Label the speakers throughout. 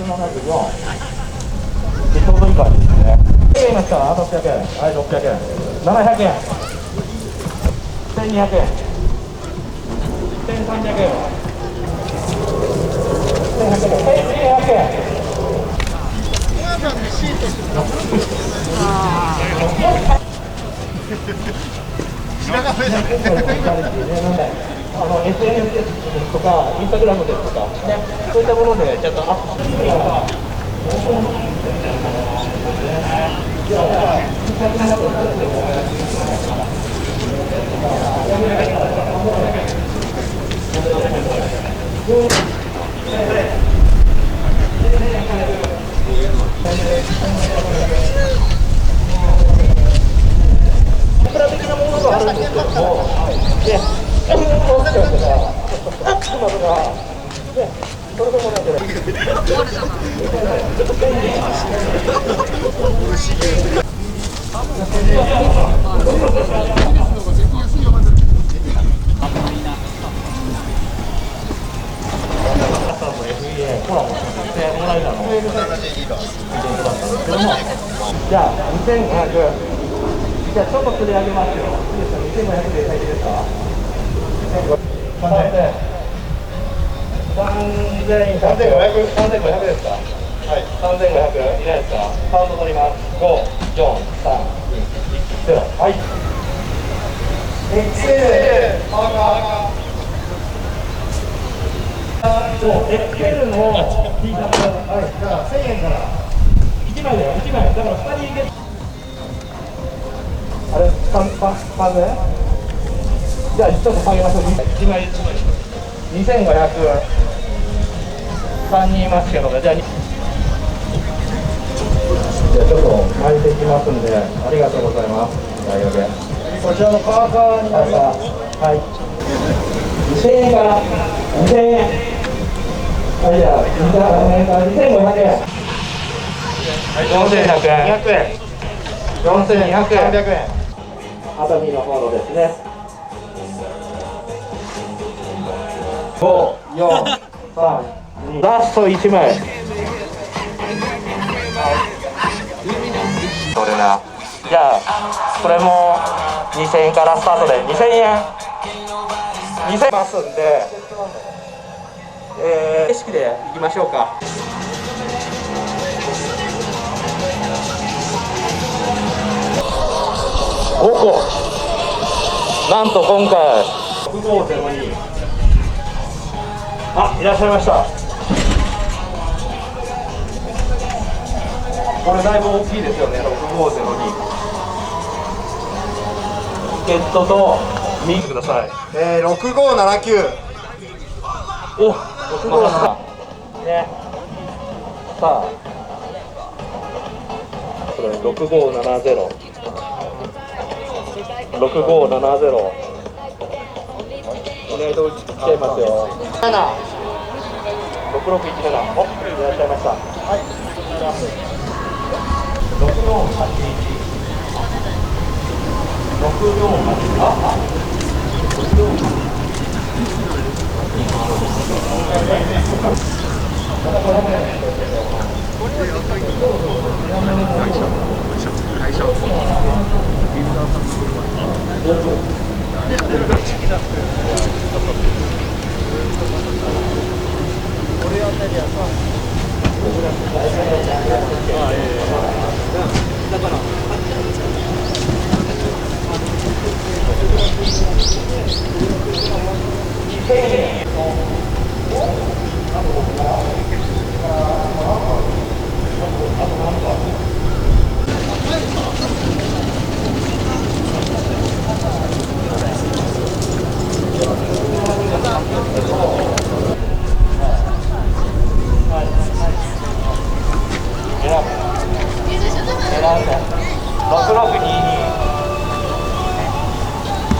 Speaker 1: 704。で、ちょうどいい感じですね。いました。800円。はい、600円。700円。1200円。1300円。1200円。SNS とか、インスタグラムですとか、ね、そういったものでちょっとアップしてみようか。プラ的なものがあるんですけども、で、この世界とか、アクスなどが、ね、それでもなんかFINAL コラボしてローライダーのイベントだったんですけども、じゃあ2500、じゃあちょっと釣り上げますよ。いいですか、2500で最低ですか。3500ですか。はい、3500いないですか。カウント取ります。5、4、3、2、1、0。はい。XL の T シャツ、はい、じゃあ1000円から1枚だよ、1枚だから2人いける。あれ、3でじゃあちょっと下げましょう。1枚2500、3人いますけどね。じゃあちょっと巻いていきますんで、ありがとうございます。大丈夫。こちらのパーカーになります。はい。2000円から2000円。はい、じゃあ2000円から2500円。4100円。200円。4200円。300円。熱海の方のですね。5、4、3、2。ラスト1枚。それな。じゃあこれも2000円からスタートで2000円2000ますんで、景色でいきましょうか。5個なんと今回6502、あ、いらっしゃいました。これだいぶ大きいですよね。6502チケットと見てください。
Speaker 2: 6579。
Speaker 1: お、6579ね。さあこれ6570 6570いないと来ちゃいますよ。76617、お、いらっしゃいました。はい、6481 6481、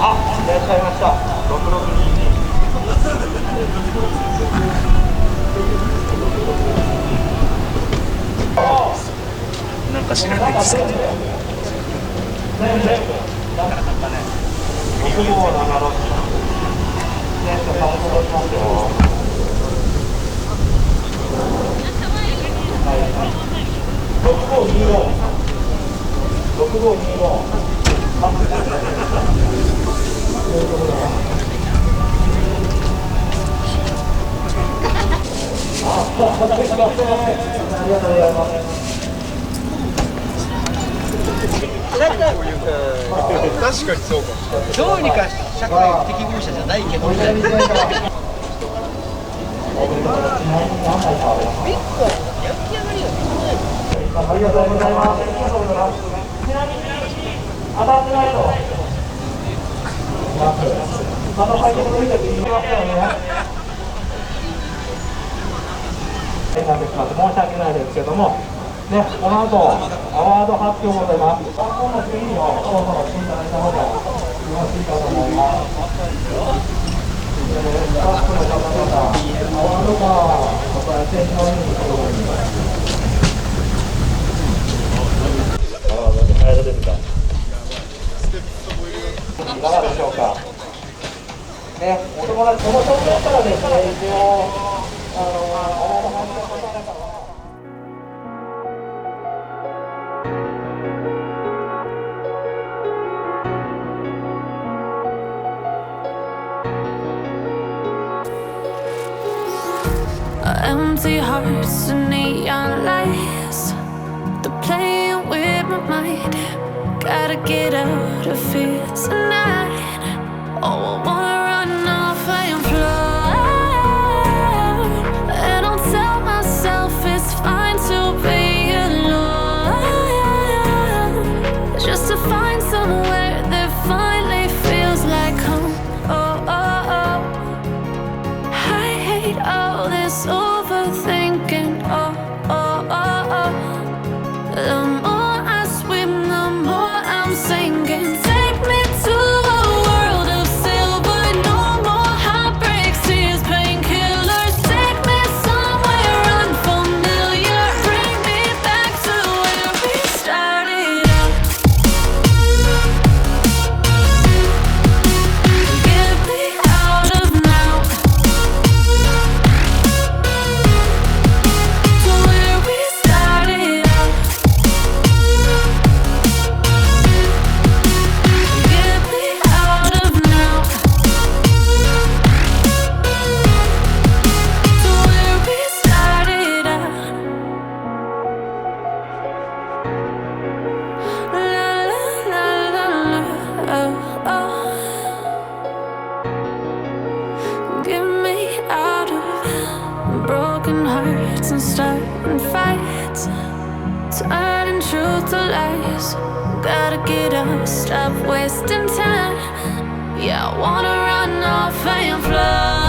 Speaker 1: あ、
Speaker 3: なんか知らないですけど。
Speaker 2: 確かにそうかも。
Speaker 4: どうにか社会適合者じゃないけどみたいな。結構やる気上がりが
Speaker 1: ありがとうございます。ちなみに当たってないと会見の時言いましたよね。なんです申し訳ないですけども、ね、この後アワード発表ございます。今の順位をそろそろしていただいた方がよろしいかと思います。スタッフの方々、アワードが答えていただきます。いかがでしょうか。ね、お友達、この証明からですね、一応、アワード発表されたのは。
Speaker 5: Empty hearts and neon lights, they're playing with my mind. Gotta get out of here tonight. Oh, I wanna run off and fly. And I'll tell myself it's fine to be alone, just to find somewhere that finally feels like home. Oh, oh, oh. I hate all this overthinking. Oh, oh, oh, oh. The more I swim, the more I'm sinking. Take me to a world of silver. No more heartbreaks, tears, painkillers. Take me somewhere unfamiliar. Bring me back to where we started out. Get me out of now, to where we started out. Get me out of now, to where we started out. La la la la la, oh, oh. Get me out of broken hearts and starting fights, turning truth to lies. Gotta get up, stop wasting time. Yeah, I wanna run off and fly.